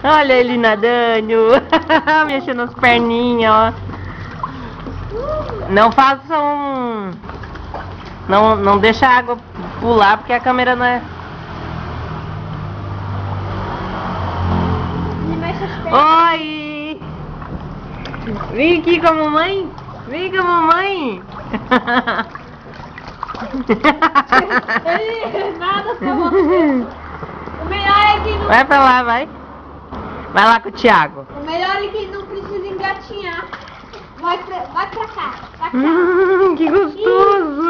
Olha ele nadando. Mexendo as perninhas, ó. Não façam... Não deixa a água pular, porque a câmera não é... Oi! Vem aqui com a mamãe. Vem com a mamãe. Nada pra você. O melhor é que não... Vai pra lá, vai. Vai lá com o Thiago. O melhor é que não precisa engatinhar. Vai pra cá. Vai pra cá. Que gostoso.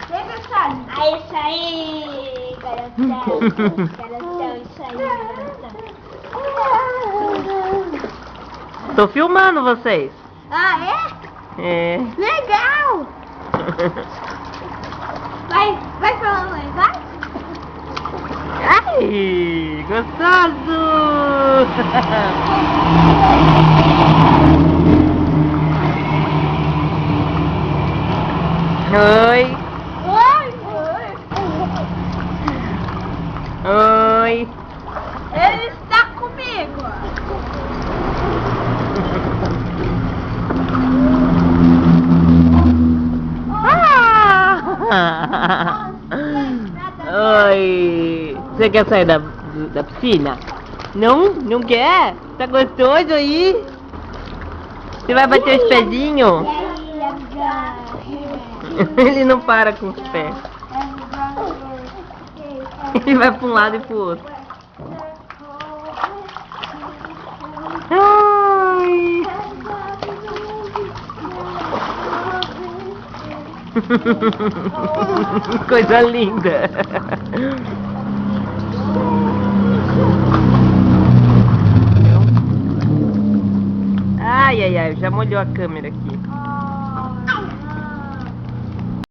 Vem pra cá. Ah, isso aí, garotão. Garotão, isso aí, garotão. Tô filmando vocês. Ah, É. é? Legal. Vai pra mamãe, vai. Ai, gostoso. Oi. Oi. Ele está comigo. Oi. Você quer sair da piscina? Não? Não quer? Tá gostoso aí? Você vai bater os pezinhos? Ele não para com os pés. Ele vai pra um lado e pro outro. Ai. Coisa linda. Ai, ai, ai, já molhou a câmera aqui.